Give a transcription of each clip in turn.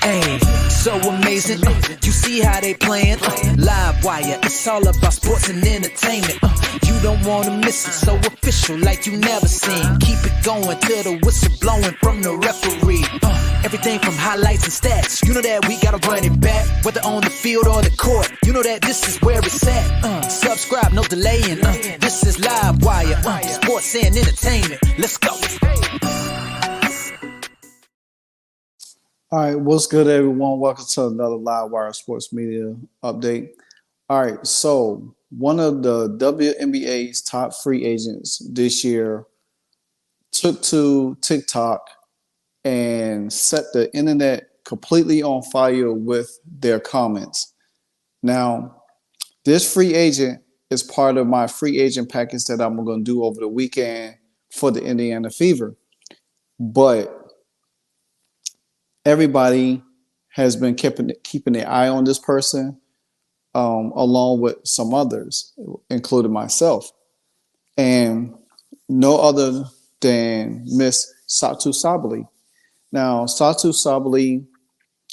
Hey, so amazing. You see how they playing? Live wire, it's all about sports and entertainment. You don't wanna miss it, so official like you never seen. Keep it going till the whistle blowing from the referee. Everything from highlights and stats. You know that we gotta run it back, whether on the field or the court. You know that this is where it's at. Subscribe, no delaying. This is Live Wire, sports and entertainment. Let's go. All right, what's good, everyone? Welcome to another Live Wire Sports Media update. All right, so one of the WNBA's top free agents this year took to TikTok and set the internet completely on fire with their comments. Now, this free agent is part of my free agent package that I'm going to do over the weekend for the Indiana Fever. But everybody has been keeping their eye on this person, along with some others, including myself. And no other than Miss Satou Sabally. Now, Satou Sabally,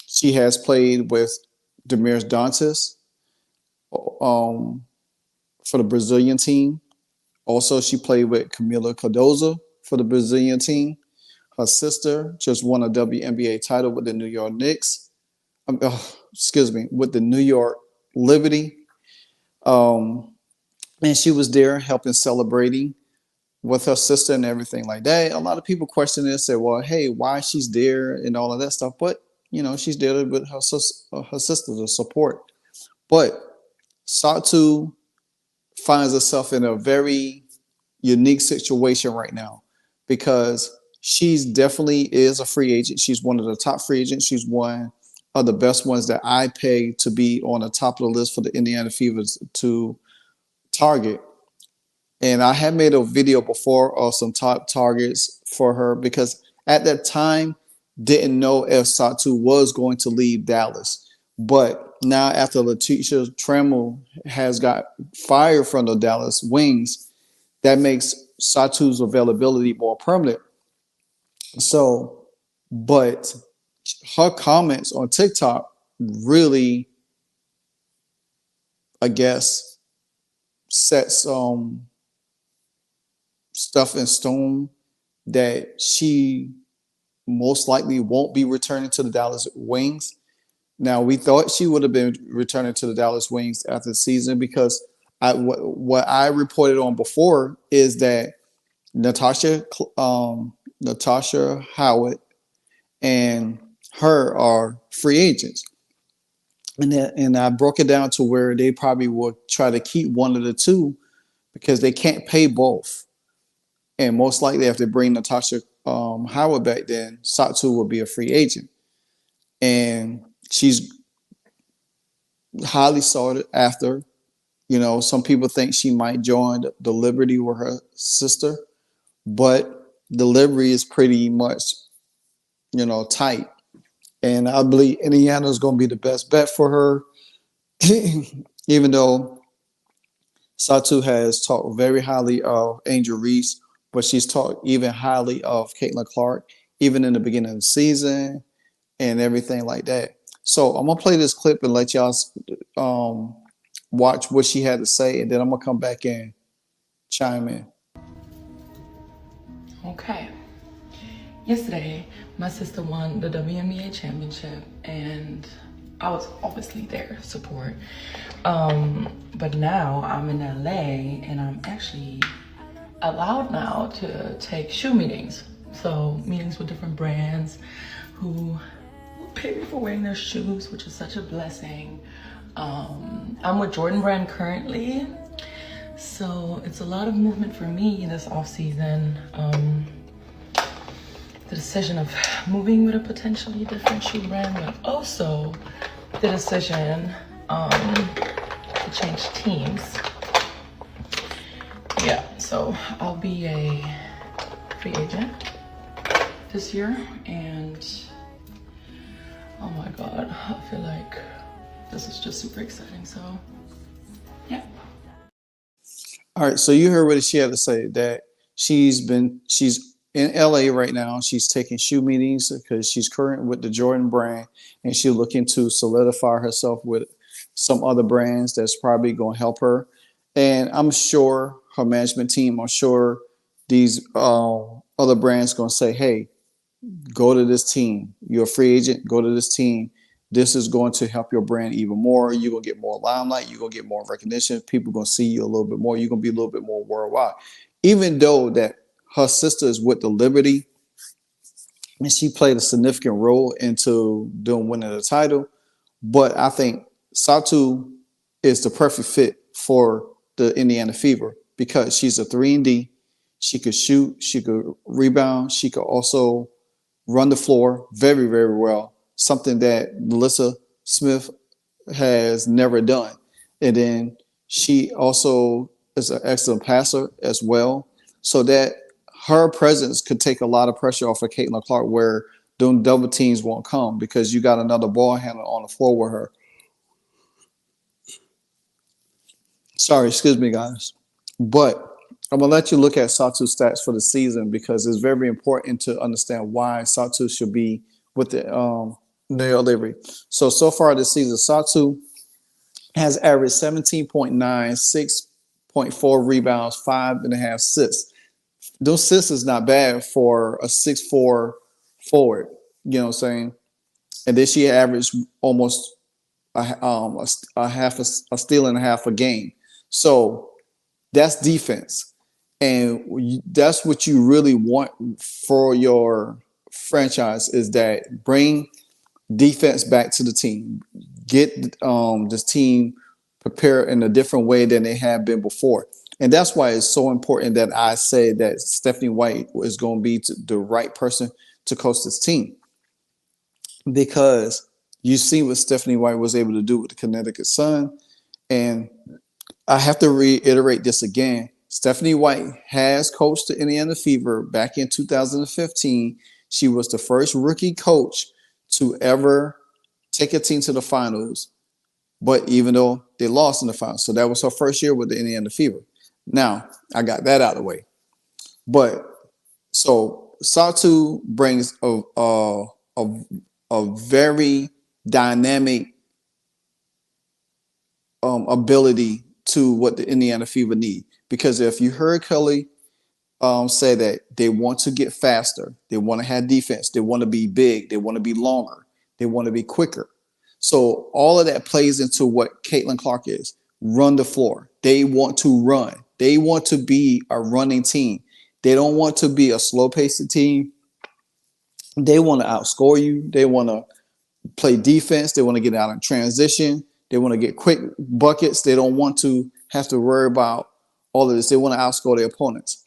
she has played with Demirs Dantas for the Brazilian team. Also, she played with Camila Cardoso for the Brazilian team. Her sister just won a WNBA title with the New York Knicks. With the New York Liberty. And she was there helping celebrating with her sister and everything like that. A lot of people question this, say, well, hey, why she's there and all of that stuff. But, you know, she's there with her sister to support. But Satou finds herself in a very unique situation right now because she's definitely is a free agent. She's one of the top free agents. She's one of the best ones that I pay to be on the top of the list for the Indiana Fever to target. And I had made a video before of some top targets for her because at that time, didn't know if Satou was going to leave Dallas. But now after Letitia Trammell has got fired from the Dallas Wings, that makes Satou's availability more permanent. So, but her comments on TikTok really, I guess, sets stuff in stone that she most likely won't be returning to the Dallas Wings. Now, we thought she would have been returning to the Dallas Wings after the season because what I reported on before is that Natasha Howard and her are free agents. And I broke it down to where they probably will try to keep one of the two because they can't pay both. And most likely, if they bring Natasha Howard back, then Satou will be a free agent. And she's highly sought after. You know, some people think she might join the Liberty with her sister, but the Liberty is pretty much, you know, tight. And I believe Indiana is going to be the best bet for her, even though Satou has talked very highly of Angel Reese, but she's talked even highly of Caitlin Clark, even in the beginning of the season and everything like that. So I'm going to play this clip and let y'all watch what she had to say, and then I'm going to come back and chime in. Okay. Yesterday, my sister won the WNBA championship, and I was obviously there to support. But now I'm in LA, and I'm actually allowed now to take shoe meetings. So meetings with different brands who pay me for wearing their shoes, which is such a blessing. I'm with Jordan Brand currently, so it's a lot of movement for me this off season. The decision of moving with a potentially different shoe brand, but also the decision to change teams. Yeah, so I'll be a free agent this year, and oh my God, I feel like this is just super exciting. So yeah. All right, so you heard what she had to say, that she's in LA right now. She's taking shoe meetings because she's current with the Jordan brand, and she's looking to solidify herself with some other brands that's probably going to help her. And I'm sure her management team, I'm sure these other brands going to say, hey, go to this team. You're a free agent, go to this team. This is going to help your brand even more. You're going to get more limelight. You're going to get more recognition. People are going to see you a little bit more. You're going to be a little bit more worldwide. Even though that her sister is with the Liberty and she played a significant role into doing winning the title, but I think Satou is the perfect fit for the Indiana Fever because she's a 3-and-D. She could shoot, she could rebound, she could also run the floor very, very well, something that Melissa Smith has never done. And then she also is an excellent passer as well, so that her presence could take a lot of pressure off of Caitlin Clark where them double teams won't come because you got another ball handler on the floor with her. Sorry, excuse me, guys. But I'm going to let you look at Satou's stats for the season because it's very important to understand why Satou should be with the New York Liberty. So far this season, Satou has averaged 17.9, 6.4 rebounds, 5.5 assists. Those assists is not bad for a 6'4" forward. You know what I'm saying? And then she averaged almost a half a steal and a half a game. So that's defense. And that's what you really want for your franchise is that bring defense back to the team. Get this team prepared in a different way than they have been before. And that's why it's so important that I say that Stephanie White is going to be the right person to coach this team. Because you see what Stephanie White was able to do with the Connecticut Sun. And I have to reiterate this again. Stephanie White has coached the Indiana Fever back in 2015. She was the first rookie coach to ever take a team to the finals, but even though they lost in the finals. So that was her first year with the Indiana Fever. Now, I got that out of the way. But so Satou brings a very dynamic ability to what the Indiana Fever need. Because if you heard Kelly say that they want to get faster, they want to have defense, they want to be big, they want to be longer, they want to be quicker. So all of that plays into what Caitlin Clark is. Run the floor. They want to run. They want to be a running team. They don't want to be a slow-paced team. They want to outscore you. They want to play defense. They want to get out in transition. They want to get quick buckets. They don't want to have to worry about all of this. They want to outscore their opponents.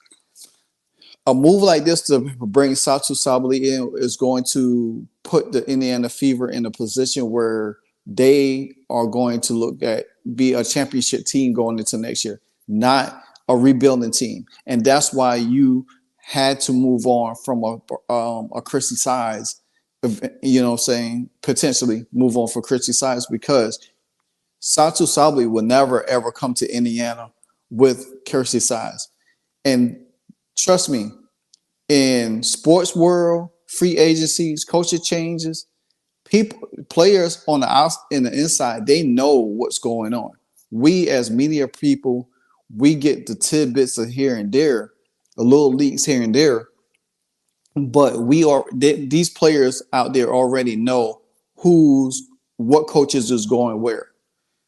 A move like this to bring Satou Sabally in is going to put the Indiana Fever in a position where they are going to be a championship team going into next year, not a rebuilding team. And that's why you had to move on from a Chrissy Sides, you know what I'm saying, potentially move on for Chrissy Sides because Satou Sabally will never, ever come to Indiana with Chrissy Sides. And trust me, in sports world, free agencies, coaching changes, players on the inside, they know what's going on. We as media people, we get the tidbits of here and there, the little leaks here and there, but these players out there already know what coaches is going where.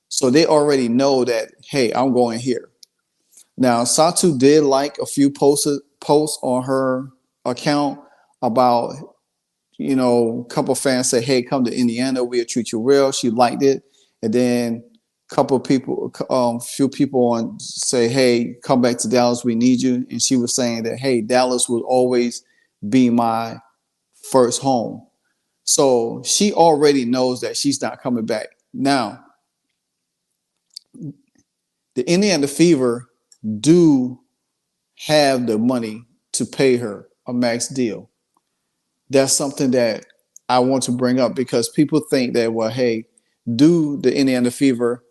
So they already know that, hey, I'm going here. Now, Satou did like a few posts on her account about, a couple of fans say, hey, come to Indiana, we'll treat you well. She liked it. And then few people on say, hey, come back to Dallas, we need you. And she was saying that, hey, Dallas will always be my first home. So she already knows that she's not coming back. Now, the Indiana Fever do have the money to pay her a max deal. That's something that I want to bring up because people think that, well, hey, do the Indiana Fever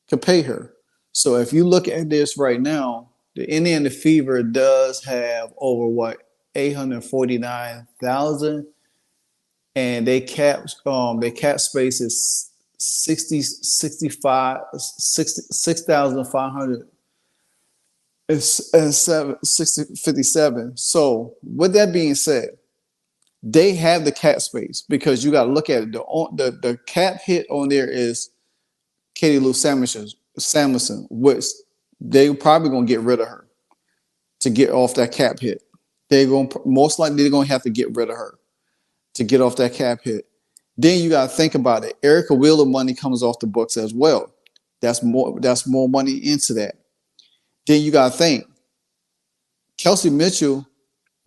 could pay her. So if you look at this right now, the Indiana Fever does have over 849,000, and they cap space is 6,500 and 57. So with that being said, they have the cap space because you got to look at it. The cap hit on there is Katie Lou Samuelson, which they probably gonna get rid of her to get off that cap hit. Most likely they're gonna have to get rid of her to get off that cap hit. Then you gotta think about it. Erica Wheeler money comes off the books as well. That's more money into that. Then you gotta think Kelsey Mitchell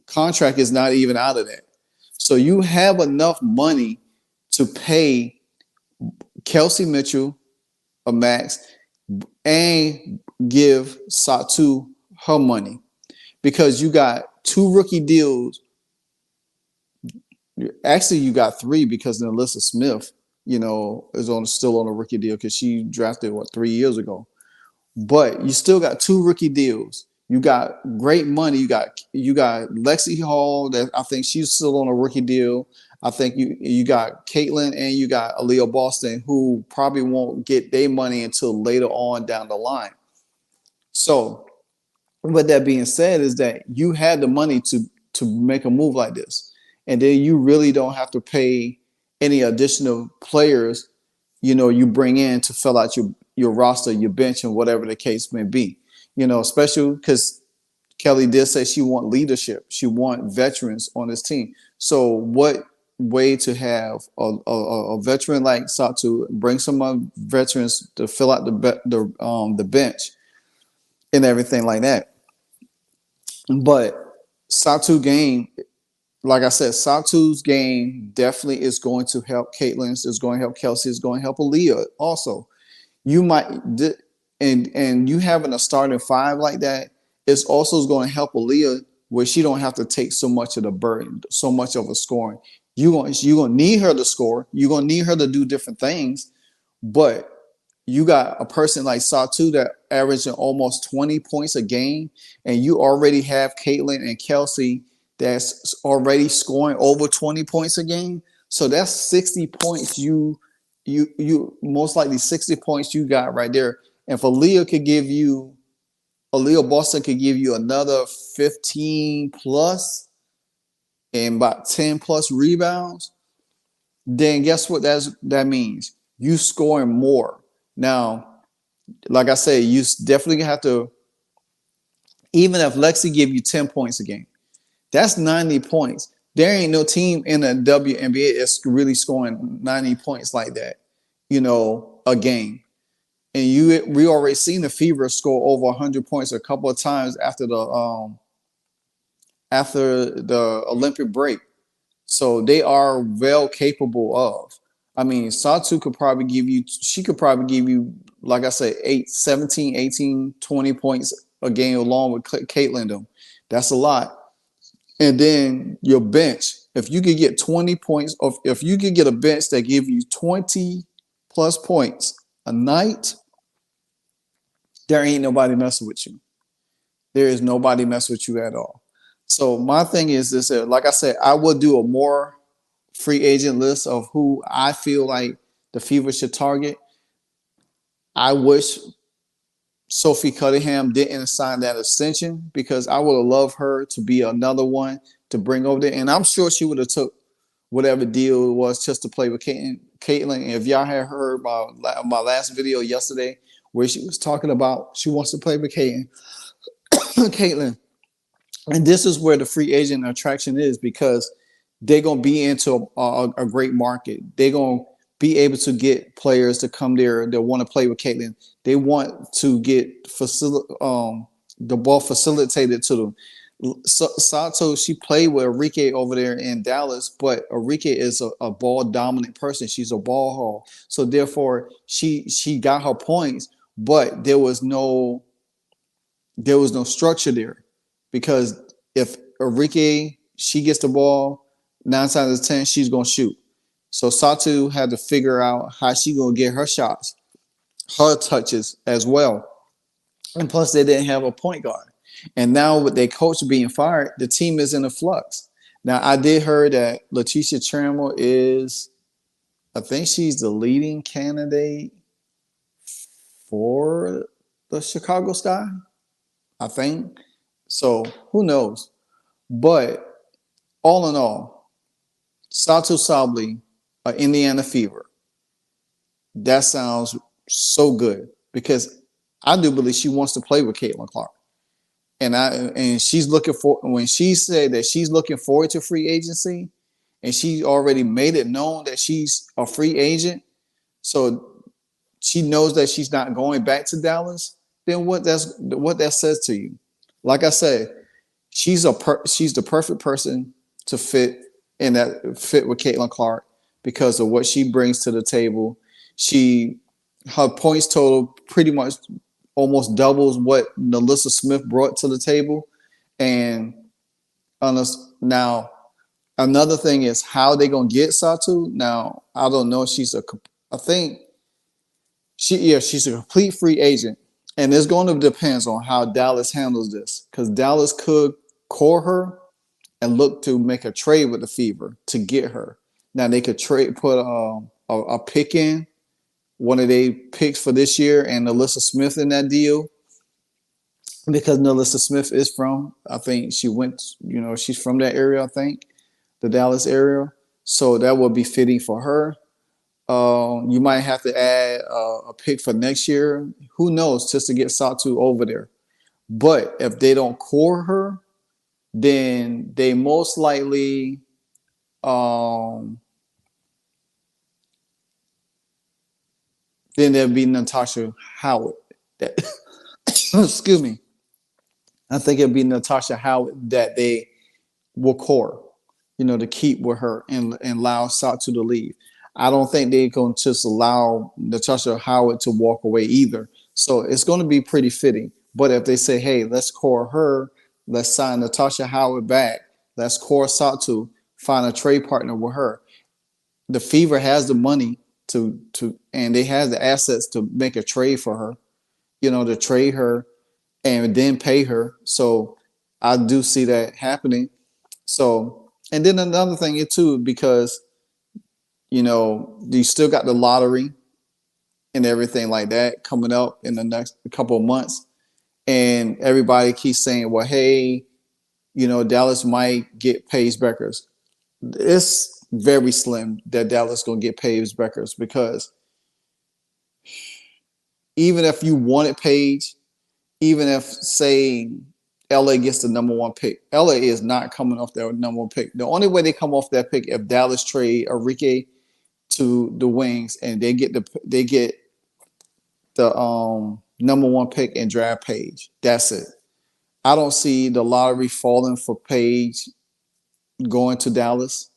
contract is not even out of that. So you have enough money to pay Kelsey Mitchell a max and give Satou her money because you got 2 rookie deals. Actually, you got 3 because Alyssa Smith, is still on a rookie deal because she drafted 3 years ago. But you still got 2 rookie deals. You got great money. You got Lexi Hall that I think she's still on a rookie deal. I think you got Caitlin and you got Aaliyah Boston who probably won't get their money until later on down the line. So, with that being said, is that you had the money to make a move like this, and then you really don't have to pay any additional players. You bring in to fill out your roster, your bench, and whatever the case may be. Especially because Kelly did say she want leadership. She want veterans on this team. So what way to have a veteran like Satou bring some veterans to fill out the bench and everything like that. But Satou game, like I said, Satou's game definitely is going to help Caitlin's. It's going to help Kelsey. It's going to help Aaliyah also. You might and you having a starting 5 like that, it's also going to help Aaliyah where she don't have to take so much of the burden, so much of a scoring. You're gonna need her to score. You're gonna need her to do different things, but you got a person like Satou that averaging almost 20 points a game, and you already have Caitlin and Kelsey that's already scoring over 20 points a game. So that's 60 points. You most likely 60 points you got right there. And if Aaliyah Boston could give you another 15 plus and about 10 plus rebounds, then guess what that means? You scoring more. Now, like I said, you definitely have to, even if Lexi give you 10 points a game, that's 90 points. There ain't no team in the WNBA that's really scoring 90 points like that, a game. And we already seen the Fever score over 100 points a couple of times after the Olympic break. So they are well capable of. I mean, Satou could probably give you, like I said, 17, 18, 20 points a game along with Caitlin them. That's a lot. And then your bench, if you could get 20 points, if you could get a bench that give you 20 plus points a night, there ain't nobody messing with you. There is nobody messing with you at all. So my thing is this, like I said, I will do a more free agent list of who I feel like the Fever should target. I wish Sophie Cunningham didn't sign that extension because I would have loved her to be another one to bring over there. And I'm sure she would have took whatever deal it was just to play with Caitlin. And if y'all had heard my last video yesterday where she was talking about she wants to play with Caitlin. And this is where the free agent attraction is because they're going to be into a great market. They're going to be able to get players to come there that want to play with Caitlin. They want to get the ball facilitated to them. Satou, she played with Enrique over there in Dallas, but Enrique is a ball dominant person. She's a ball hog. So therefore she got her points, but there was no structure there because if Enrique, she gets the ball, 9 times out of 10, she's going to shoot. So Satou had to figure out how she going to get her shots, her touches as well. And plus they didn't have a point guard. And now with their coach being fired, the team is in a flux. Now I did hear that Letitia Trammell is, I think she's the leading candidate for the Chicago Sky. I think so. Who knows? But all in all, Satou Sabally, Indiana Fever. That sounds so good because I do believe she wants to play with Caitlin Clark. And she's looking for, when she said that she's looking forward to free agency, and she already made it known that she's a free agent, so she knows that she's not going back to Dallas. Then what that says to you? Like I said, she's the perfect person to fit with Caitlin Clark because of what she brings to the table. Her points total pretty much almost doubles what Nalissa Smith brought to the table. And now another thing is how they gonna get Satou. Now I don't know. I think she's a complete free agent, and it's going to depend on how Dallas handles this because Dallas could core her and look to make a trade with the Fever to get her. Now they could put a pick in, one of their picks for this year, and Nalissa Smith in that deal because Nalissa Smith is from, I think she's from that area, I think, the Dallas area. So that would be fitting for her. You might have to add a pick for next year. Who knows, just to get Satou over there. But if they don't core her, then they most likely then there'll be Natasha Howard. Excuse me. I think it'll be Natasha Howard that they will core, to keep with her and allow Satou to leave. I don't think they're going to just allow Natasha Howard to walk away either. So it's going to be pretty fitting. But if they say, hey, let's core her, let's sign Natasha Howard back, let's core Satou, find a trade partner with her. The Fever has the money and they have the assets to make a trade for her, to trade her and then pay her. So I do see that happening. So, and then another thing too, because you still got the lottery and everything like that coming up in the next couple of months. And everybody keeps saying, well, hey, Dallas might get Paige Beckers. It's very slim that Dallas going to get Paige Beckers because even if you wanted Paige, even if, say, LA gets the number one pick, LA is not coming off their number one pick. The only way they come off that pick if Dallas trade Enrique to the Wings and they get the number one pick and draft Paige. That's it. I don't see the lottery falling for Paige going to Dallas.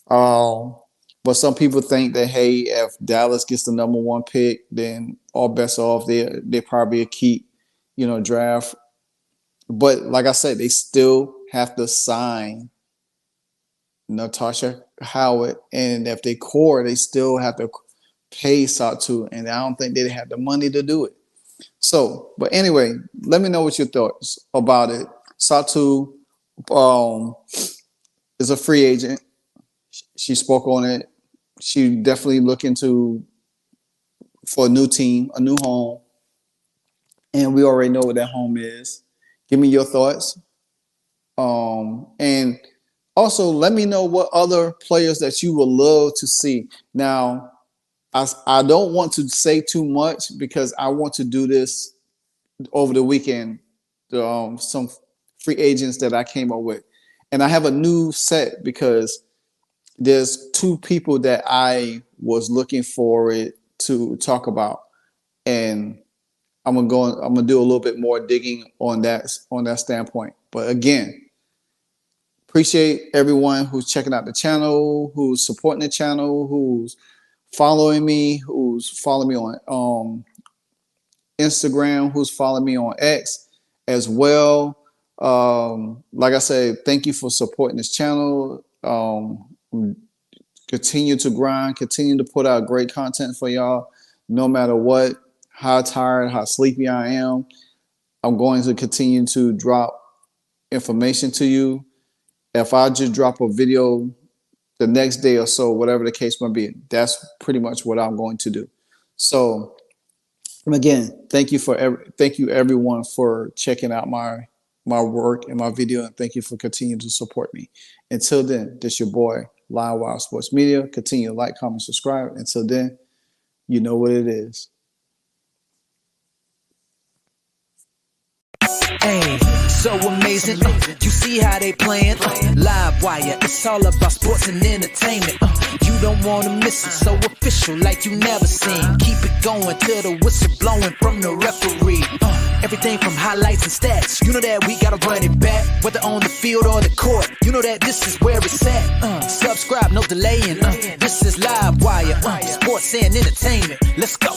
But some people think that, hey, if Dallas gets the number one pick, then all bets are off. They probably keep, draft. But like I said, they still have to sign Natasha Howard, and if they core, they still have to pay Satou, and I don't think they have the money to do it. So, but anyway, let me know what your thoughts about it. Satou is a free agent. She spoke on it. She definitely looking for a new team, a new home, and we already know what that home is. Give me your thoughts, and also let me know what other players that you would love to see. Now, I don't want to say too much because I want to do this over the weekend. Some free agents that I came up with, and I have a new set because there's two people that I was looking forward to talk about, and I'm gonna do a little bit more digging on that standpoint. But again, appreciate everyone who's checking out the channel, who's supporting the channel, who's following me, who's following me on Instagram, who's following me on X as well. Like I said, thank you for supporting this channel. Continue to grind, continue to put out great content for y'all, no matter what, how tired, how sleepy I am. I'm going to continue to drop information to you. If I just drop a video the next day or so, whatever the case might be, that's pretty much what I'm going to do. So again, thank you everyone for checking out my work and my video, and thank you for continuing to support me. Until then, this your boy, Live Wild Sports Media. Continue to like, comment, subscribe. Until then, you know what it is. Hey, so amazing. You see how they playing? Live wire, it's all about sports and entertainment. You don't want to miss it, so official like you never seen. Keep it going till the whistle blowing from the referee. Everything from highlights and stats. You know that we gotta run it back, whether on the field or the court. You know that this is where it's at. Subscribe, no delaying. This is Live Wire, sports and entertainment. Let's go.